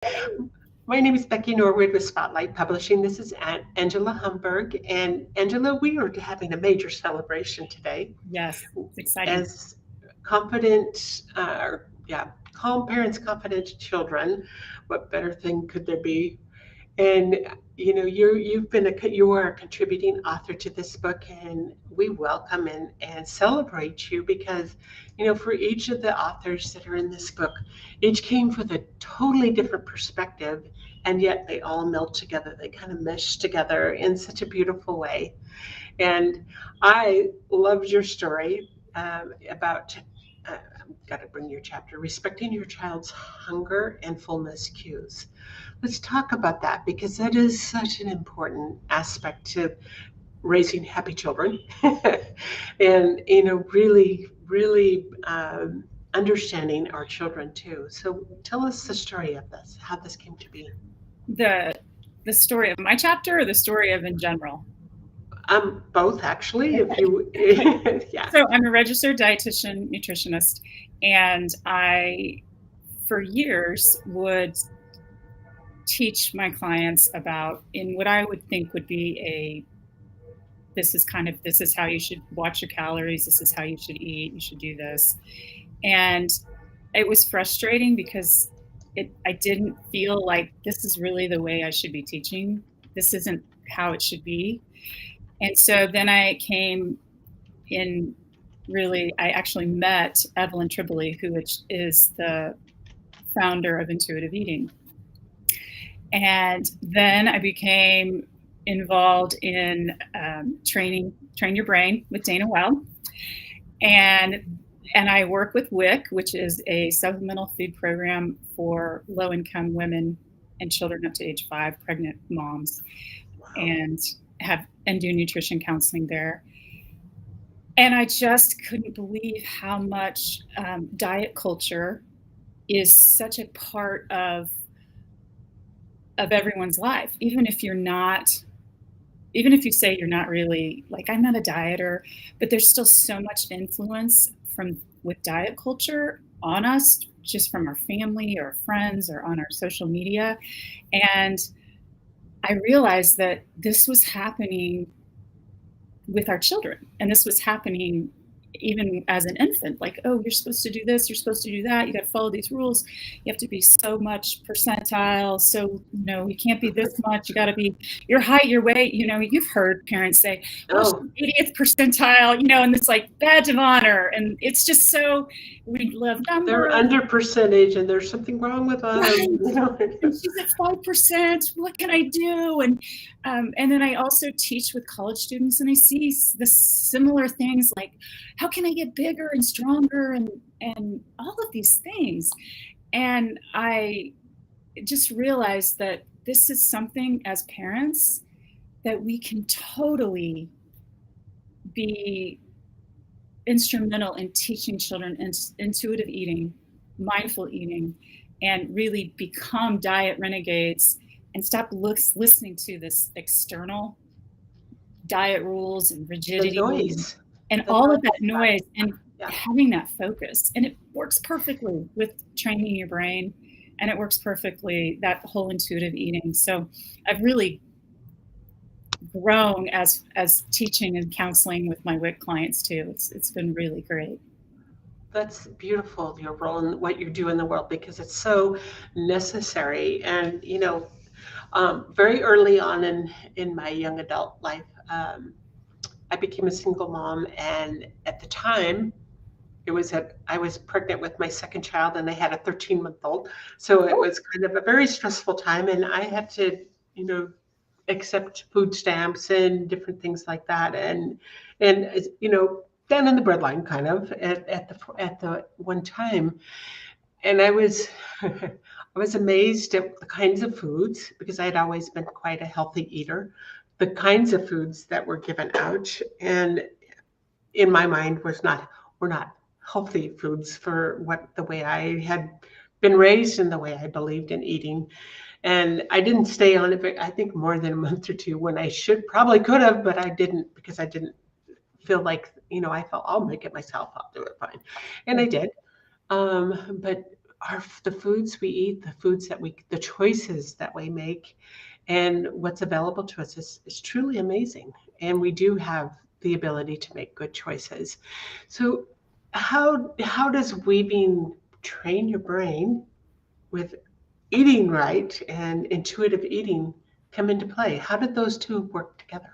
My name is Becky Norwood with Spotlight Publishing. This is Angela Humburg. And Angela, we are having a major celebration today Yes, it's exciting. as confident, calm parents, confident children. What better thing could there be? And you are a contributing author to this book, and we welcome and celebrate you because for each of the authors that are in this book, each came with a totally different perspective, and yet they all melt together. They kind of mesh together in such a beautiful way. And I loved your story about. I've got to bring your chapter, respecting your child's hunger and fullness cues. Let's talk about that because that is such an important aspect to raising happy children, and really understanding our children too. So tell us the story of this, how this came to be. The the story of my chapter or the story of in general? Both actually, if Okay. you, Okay. yeah. So I'm a registered dietitian nutritionist, and I, for years, would teach my clients about in what I would think would be this is how you should watch your calories, this is how you should eat, you should do this. And it was frustrating because I didn't feel like this is really the way I should be teaching. This isn't how it should be. And so then I came in I actually met Evelyn Tribole, who is the founder of intuitive eating. And then I became involved in Train Your Brain with Dana Well. And I work with WIC, which is a supplemental food program for low-income women and children up to age 5, pregnant moms, and do nutrition counseling there. And I just couldn't believe how much diet culture is such a part of everyone's life, even if you say you're not really, like, I'm not a dieter, but there's still so much influence with diet culture on us, just from our family or friends or on our social media. And I realized that this was happening with our children, and this was happening even as an infant, like, oh, you're supposed to do this, you're supposed to do that, you got to follow these rules, you have to be so much percentile, so you can't be this much, you got to be your height, your weight. You've heard parents say, well, she's 80th percentile, and it's like badge of honor, and it's just so, we love numbers. They're under percentage and there's something wrong with them. Right. And she's at 5%, what can I do? And then I also teach with college students, and I see the similar things, like, how can I get bigger and stronger, and all of these things. And I just realized that this is something as parents that we can totally be instrumental in teaching children intuitive eating, mindful eating, and really become diet renegades and stop listening to this external diet rules and rigidity and all of that noise, and having that focus. And it works perfectly with training your brain, and it works perfectly, that whole intuitive eating. So I've really grown as teaching and counseling with my WIC clients too. It's been really great. That's beautiful, your role and what you do in the world, because it's so necessary. And very early on in my young adult life, I became a single mom, and at the time, I was pregnant with my second child, and I had a 13-month-old. So it was kind of a very stressful time, and I had to, accept food stamps and different things like that, and down in the breadline kind of at the one time. And I was I was amazed at the kinds of foods, because I had always been quite a healthy eater, the kinds of foods that were given out, and in my mind were not healthy foods for the way I had been raised and the way I believed in eating. And I didn't stay on it, I think, more than a month or two, when I probably could have, but I didn't, because I didn't feel like, I felt I'll make it myself, I'll do it fine. And I did. But the foods we eat, the choices that we make, and what's available to us is truly amazing. And we do have the ability to make good choices. So, how does weaving train your brain with eating right and intuitive eating come into play? How did those two work together?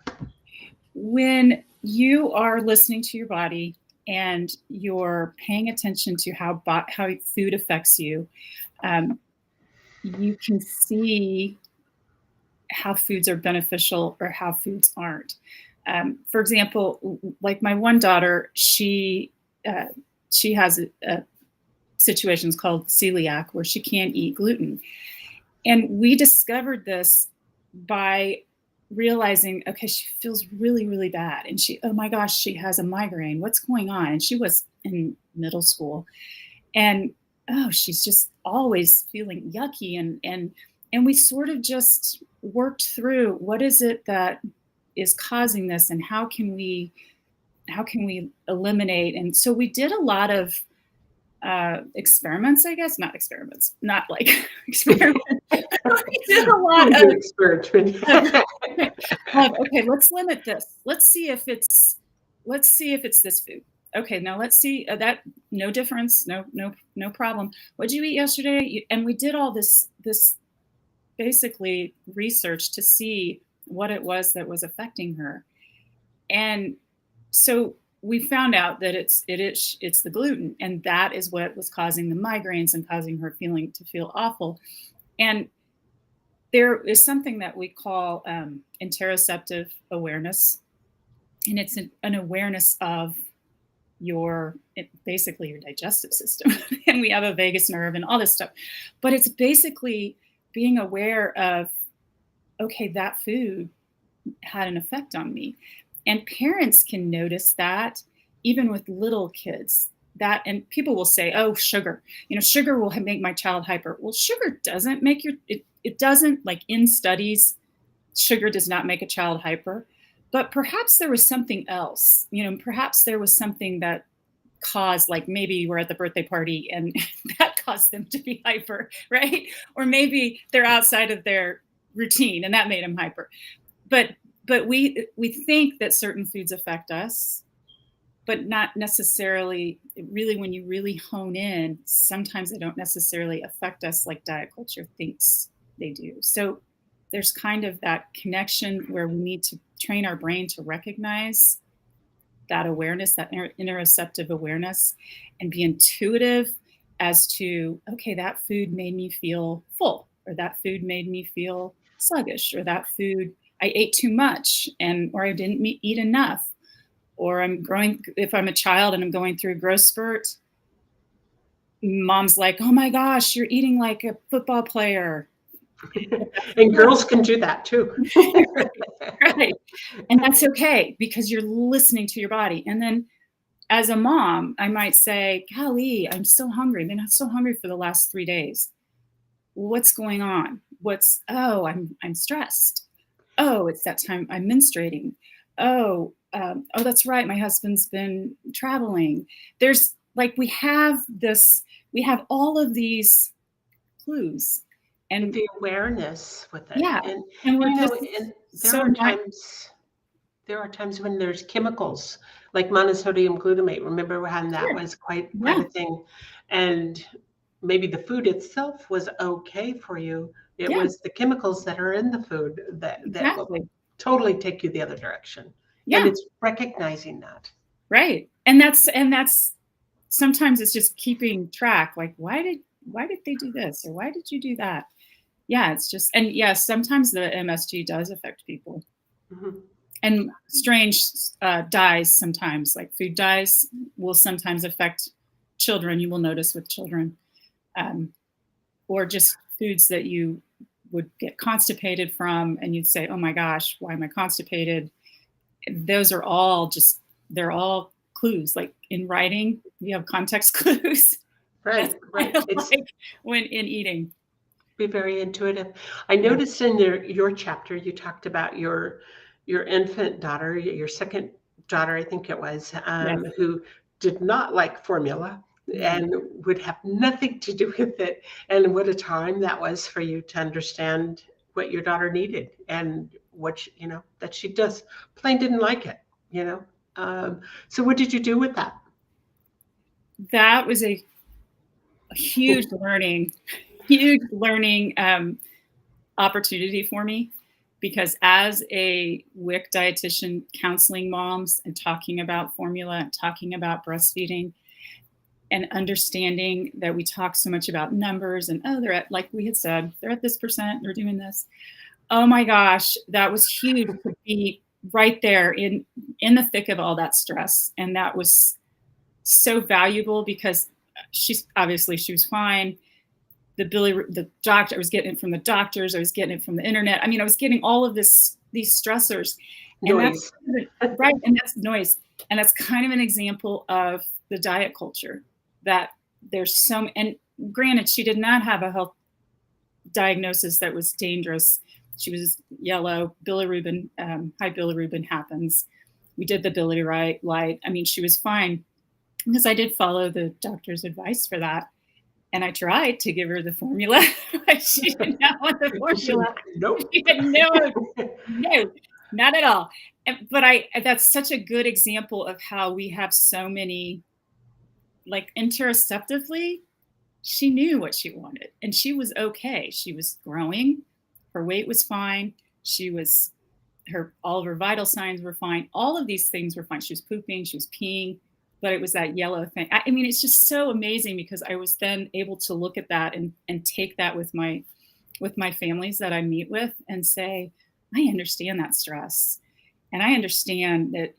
When you are listening to your body and you're paying attention to how food affects you, you can see how foods are beneficial or how foods aren't. For example, like my one daughter, she has a situations called celiac where she can't eat gluten. And we discovered this by realizing, okay, she feels really, really bad. And oh my gosh, she has a migraine. What's going on? And she was in middle school. And oh, she's just always feeling yucky. And we sort of just worked through what is it that is causing this and how can we eliminate. And so we did a lot of experiments, I guess, not experiments, not like experiments. We did a lot of experiments. Okay, let's limit this. Let's see if it's this food. Okay, now let's see that no difference, no problem. What did you eat yesterday? And we did all this basically research to see what it was that was affecting her. And so we found out that it's the gluten, and that is what was causing the migraines and causing her to feel awful. And there is something that we call interoceptive awareness, and it's an awareness of basically your digestive system. And we have a vagus nerve and all this stuff, but it's basically being aware of, okay, that food had an effect on me. And parents can notice that even with little kids, and people will say, oh, sugar, sugar will make my child hyper. Well, sugar doesn't make it doesn't, like in studies, sugar does not make a child hyper, but perhaps there was something else, perhaps there was something that caused, like maybe you were at the birthday party and that caused them to be hyper, right? Or maybe they're outside of their routine and that made them hyper. But we think that certain foods affect us, but not necessarily. Really, when you really hone in, sometimes they don't necessarily affect us like diet culture thinks they do. So there's kind of that connection where we need to train our brain to recognize that awareness, that interoceptive awareness, and be intuitive as to, okay, that food made me feel full, or that food made me feel sluggish, or that food, I ate too much, or I didn't eat enough, or if I'm a child and I'm going through a growth spurt, mom's like, oh my gosh, you're eating like a football player. And girls can do that too. Right. And that's okay because you're listening to your body. And then as a mom, I might say, golly, I'm so hungry. I've been so hungry for the last 3 days. What's going on? I'm stressed. Oh, it's that time I'm menstruating. Oh, that's right. My husband's been traveling. There's we have all of these clues. And the awareness with it. Yeah. And there are times when there's chemicals like monosodium glutamate. Remember when that was quite a thing. And maybe the food itself was okay for you. It was the chemicals that are in the food that will totally take you the other direction. Yeah. And it's recognizing that. Right. And that's sometimes it's just keeping track. Like, why did they do this? Or why did you do that? Yeah, it's just, and yes, sometimes the MSG does affect people. Mm-hmm. And strange dyes sometimes, like food dyes, will sometimes affect children. You will notice with children, or just foods that you would get constipated from, and you'd say, "Oh my gosh, why am I constipated?" Those are all they're all clues. Like in writing, you have context clues. Right. It's like when in eating. Be very intuitive. I noticed in your chapter, you talked about your infant daughter, your second daughter, I think it was, who did not like formula. and would have nothing to do with it. And what a time that was for you to understand what your daughter needed and what that she just plain didn't like it. So what did you do with that? That was a huge learning opportunity for me, because as a WIC dietitian, counseling moms and talking about formula and talking about breastfeeding, and understanding that we talk so much about numbers and, they're at, like we had said, they're at this percent, they're doing this. Oh my gosh, that was huge to be right there in the thick of all that stress. And that was so valuable, because she was fine. The doctor, I was getting it from the doctors, I was getting it from the internet. I mean, I was getting all of these stressors. Noise. And right. And that's noise. And that's kind of an example of the diet culture, that there's and granted, she did not have a health diagnosis that was dangerous. She was yellow, bilirubin, high bilirubin happens. We did the bilirubin light. I mean, she was fine, because I did follow the doctor's advice for that. And I tried to give her the formula, but she did not want the formula. Nope. She said, no, not at all. But that's such a good example of how we have so many, like, interoceptively, she knew what she wanted, and she was okay. She was growing. Her weight was fine. All of her vital signs were fine. All of these things were fine. She was pooping, she was peeing, but it was that yellow thing. I mean, it's just so amazing, because I was then able to look at that and take that with my families that I meet with and say, I understand that stress. And I understand that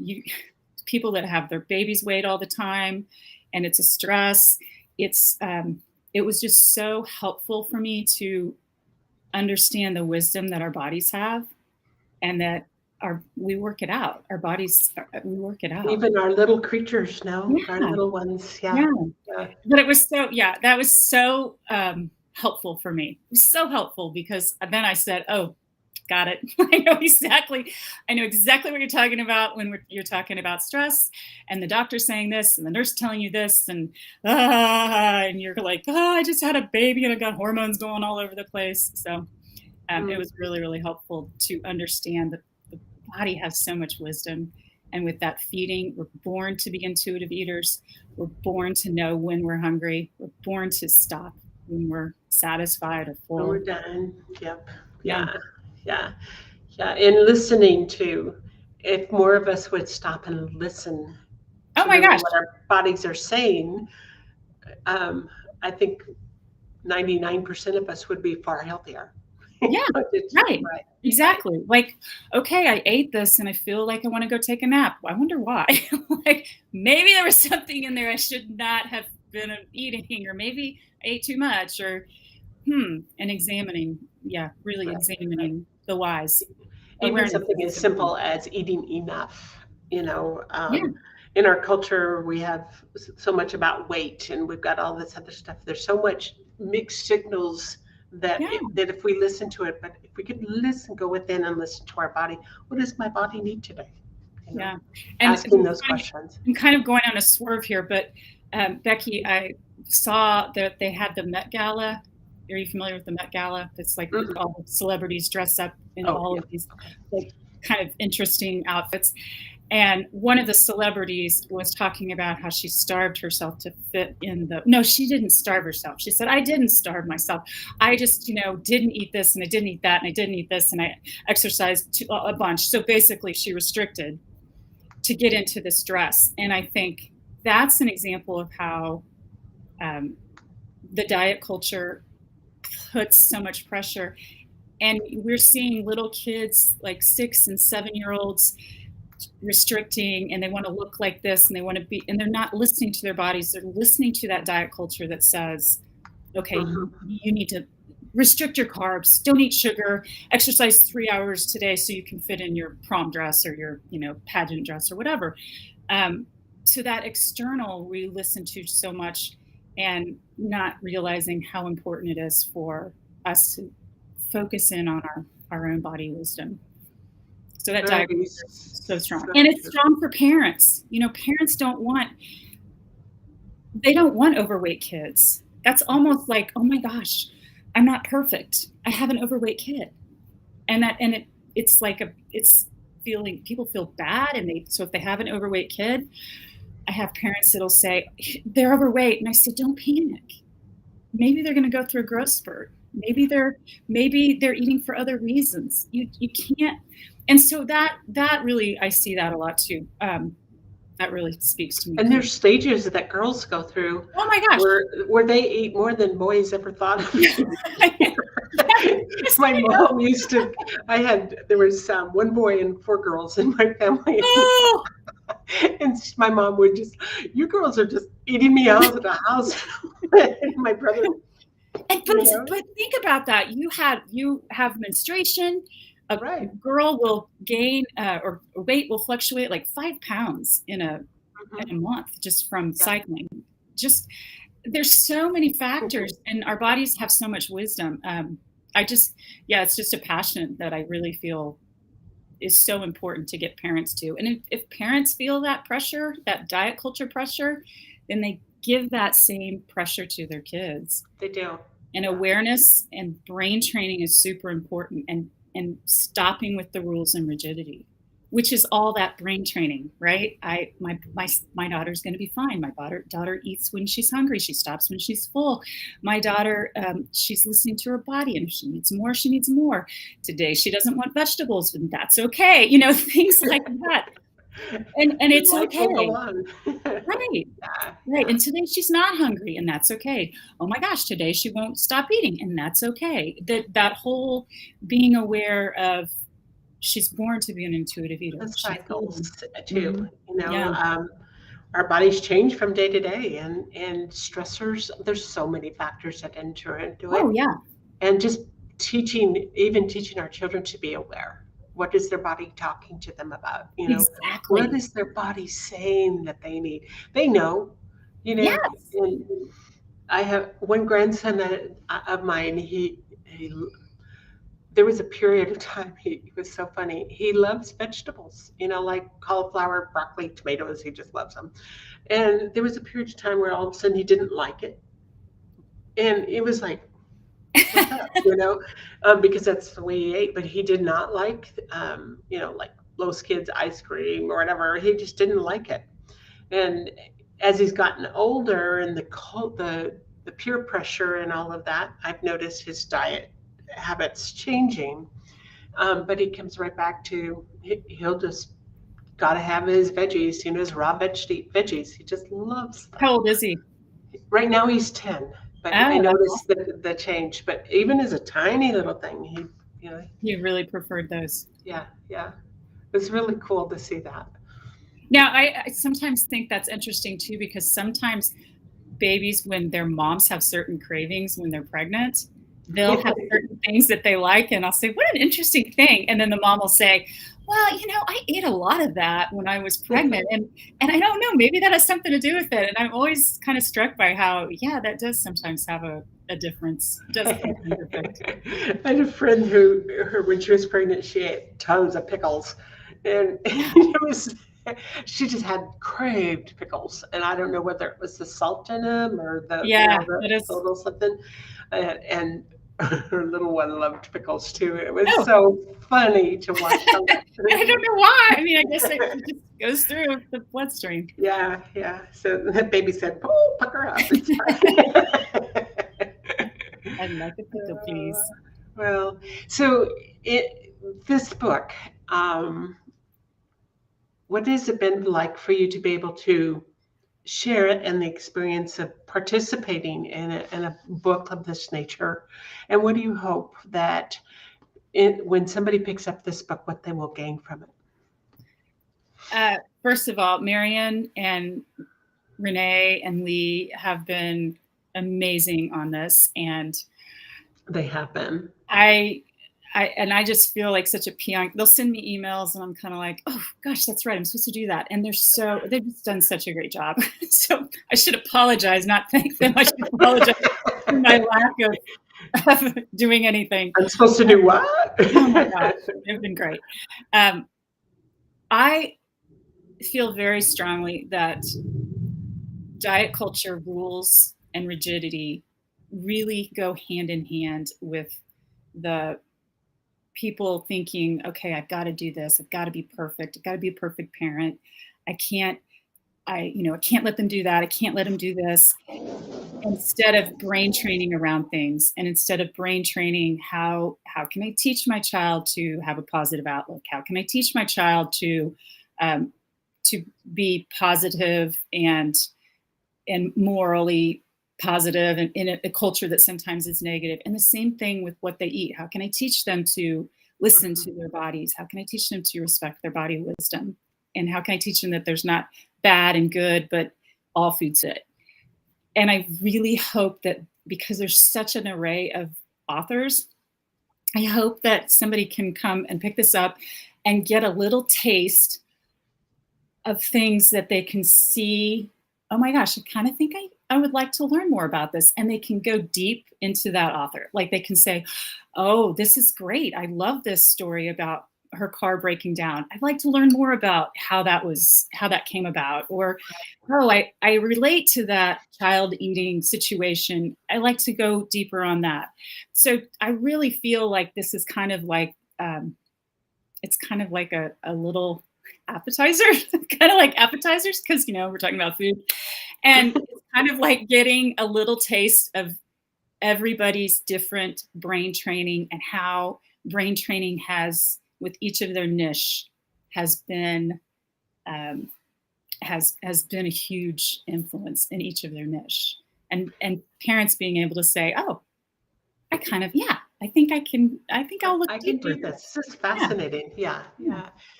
people that have their babies wait all the time, and it's a stress. It was just so helpful for me to understand the wisdom that our bodies have, and that we work it out. Our bodies, we work it out. Even our little creatures now, our little ones. Yeah. But it was that was so helpful for me. It was so helpful, because then I said, oh, got it. I know exactly what you're talking about when you're talking about stress, and the doctor saying this, and the nurse telling you this, and you're like, I just had a baby and I got hormones going all over the place. So it was really, really helpful to understand that the body has so much wisdom. And with that feeding, we're born to be intuitive eaters. We're born to know when we're hungry. We're born to stop when we're satisfied or full. When we're done. Yep. Yeah. And listening to, if more of us would stop and listen to what our bodies are saying, I think 99% of us would be far healthier. Yeah, right. Exactly. Like, okay, I ate this and I feel like I want to go take a nap. I wonder why. Like, maybe there was something in there I should not have been eating, or maybe I ate too much, or and examining, examining the whys. Even something as simple as eating enough. In our culture, we have so much about weight, and we've got all this other stuff. There's so much mixed signals that if we listen to it, but if we could go within and listen to our body, what does my body need today? And asking those questions. I'm kind of going on a swerve here, but Becky, I saw that they had the Met Gala. Are you familiar with the Met Gala? It's like all the celebrities dress up in all of these like, kind of interesting outfits. And one of the celebrities was talking about how she starved herself to fit in no, she didn't starve herself. She said, I didn't starve myself. I just, didn't eat this, and I didn't eat that, and I didn't eat this, and I exercised a bunch. So basically she restricted to get into this dress. And I think that's an example of how the diet culture puts so much pressure. And we're seeing little kids, like 6 and 7-year-olds, restricting, and they want to look like this, and they want to be, and they're not listening to their bodies. They're listening to that diet culture that says, okay, you need to restrict your carbs, don't eat sugar, exercise 3 hours today so you can fit in your prom dress or your, pageant dress or whatever. So that external we listen to so much, and not realizing how important it is for us to focus in on our own body wisdom. So that diagram is so strong. And it's strong for parents. Parents don't want they don't want overweight kids. That's almost like, oh my gosh, I'm not perfect. I have an overweight kid. And it's like it's feeling, people feel bad. So if they have an overweight kid, I have parents that'll say they're overweight. And I say, don't panic. Maybe they're going to go through a growth spurt. Maybe they're eating for other reasons. You can't. And so that really, I see that a lot too. That really speaks to me. And there's stages that girls go through. Oh my gosh. Where they eat more than boys ever thought of. My mom used to, there was one boy and 4 girls in my family. Oh. And my mom would just, you girls are just eating me out of the house. And my brother. But think about that. You have menstruation. A girl will gain or weight will fluctuate like 5 pounds in a month just from cycling. Just there's so many factors, and our bodies have so much wisdom. It's just a passion that I really feel is so important to get parents to. And if parents feel that pressure, that diet culture pressure, then they give that same pressure to their kids. They do. And awareness and brain training is super important, and stopping with the rules and rigidity, which is all that brain training, right? My daughter's going to be fine. My daughter eats when she's hungry. She stops when she's full. My daughter, she's listening to her body, and if she needs more, she needs more. Today, she doesn't want vegetables, and that's okay. Things like that. And it's okay. Right. Right. And today she's not hungry, and that's okay. Oh my gosh, today she won't stop eating, and that's okay. That whole being aware of, she's born to be an intuitive eater. The cycles too. Our bodies change from day to day, and stressors, there's so many factors that enter into it. Oh yeah. And just teaching our children to be aware. What is their body talking to them about? Exactly. What is their body saying that they need? They know, Yes. And I have one grandson of mine. There was a period of time, he was so funny. He loves vegetables, like cauliflower, broccoli, tomatoes. He just loves them. And there was a period of time where all of a sudden he didn't like it. And it was like, what's up, because that's the way he ate. But he did not like, like Lowe's Kids ice cream or whatever. He just didn't like it. And as he's gotten older, and the peer pressure and all of that, I've noticed his diet habits changing. But he comes right back to, he'll just got to have his veggies, his raw veggies. He just loves them. How old is he? Right now he's 10. But I noticed the change. But even as a tiny little thing, he really preferred those. Yeah. It's really cool to see that. Now, I sometimes think that's interesting too, because sometimes babies, when their moms have certain cravings when they're pregnant, they'll have certain things that they like, and I'll say, what an interesting thing. And then the mom will say, well, I ate a lot of that when I was pregnant, and I don't know, maybe that has something to do with it. And I'm always kind of struck by how, that does sometimes have a difference. It does make a difference. I had a friend who when she was pregnant, she ate tons of pickles, and she just had craved pickles, and I don't know whether it was the salt in them or the little something, and her little one loved pickles too. It was so funny to watch. I don't know why. I mean, I guess it just goes through the bloodstream. Yeah. So that baby said, "Oh, pucker up." It's fine. I'd like a pickle, please. Well, so this book, what has it been like for you to be able to share it and the experience of participating in a book of this nature? And what do you hope that when somebody picks up this book, what they will gain from it? First of all, Marion and Renee and Lee have been amazing on this, and they have been. I just feel like such a peon. They'll send me emails, and I'm kind of like, oh gosh, that's right, I'm supposed to do that. And they've just done such a great job. So I should apologize, not thank them. I should apologize for my lack of doing anything. I'm supposed to do what? Oh my gosh, they've been great. I feel very strongly that diet culture rules and rigidity really go hand in hand with the people thinking, okay, I've got to do this. I've got to be perfect. I've got to be a perfect parent. I can't let them do that. I can't let them do this. Instead of brain training around things, and instead of brain training, how can I teach my child to have a positive outlook? How can I teach my child to be positive and morally positive, and in a culture that sometimes is negative? And the same thing with what they eat. How can I teach them to listen to their bodies? How can I teach them to respect their body wisdom? And how can I teach them that there's not bad and good, but all food's good? And I really hope that, because there's such an array of authors, I hope that somebody can come and pick this up and get a little taste of things that they can see. Oh my gosh, I kind of think I would like to learn more about this. And they can go deep into that author. Like they can say, oh, this is great. I love this story about her car breaking down. I'd like to learn more about how that came about. Or, oh, I relate to that child eating situation. I like to go deeper on that. So I really feel like this is kind of like, it's kind of like a little appetizer, kind of like appetizers, because, we're talking about food. And it's kind of like getting a little taste of everybody's different brain training, and how brain training has, with each of their niche, has been a huge influence in each of their niche. And parents being able to say, oh, I think I'll look deeper. I can do this. This is fascinating. Yeah.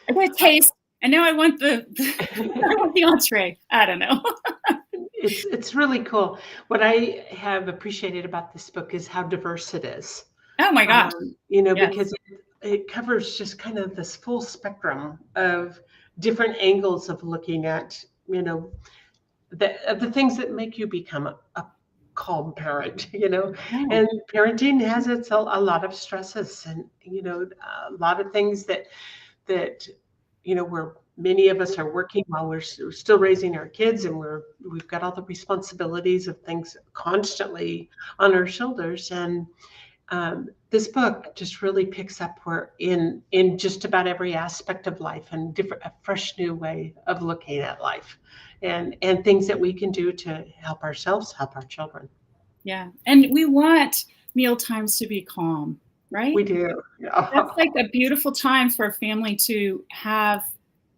I want to taste. And now I want I want the entree. I don't know. It's really cool. What I have appreciated about this book is how diverse it is. Oh my gosh. Yes. Because it covers just kind of this full spectrum of different angles of looking at, the things that make you become a calm parent, and parenting has a lot of stresses, and, a lot of things that, where many of us are working while we're still raising our kids, and we've got all the responsibilities of things constantly on our shoulders. And this book just really picks up where in just about every aspect of life, and a fresh new way of looking at life, and things that we can do to help ourselves, help our children. Yeah. And we want meal times to be calm, right? We do. Yeah. That's like a beautiful time for a family to have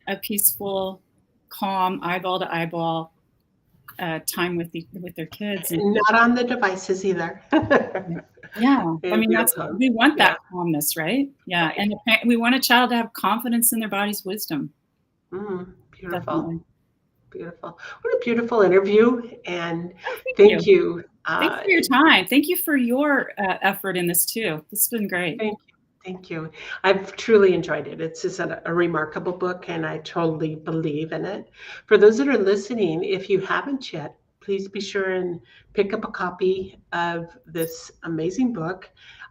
a peaceful, calm, eyeball to eyeball time with their kids. And not on the devices either. Yeah. I mean, we want that calmness, right? Yeah. Right. And we want a child to have confidence in their body's wisdom. Beautiful. Definitely. Beautiful. What a beautiful interview. And thank you. Thanks for your time. Thank you for your effort in this too. This has been great. Thank you. I've truly enjoyed it. It's just a remarkable book, and I totally believe in it. For those that are listening, if you haven't yet, please be sure and pick up a copy of this amazing book.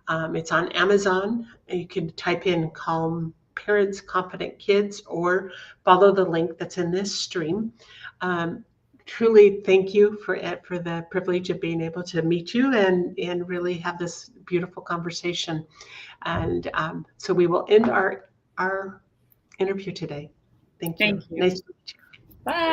It's on Amazon. You can type in Calm Parents, Confident Kids, or follow the link that's in this stream. Truly thank you for the privilege of being able to meet you and really have this beautiful conversation. And so we will end our interview today. Thank you. Thank you. Nice to meet you. Bye.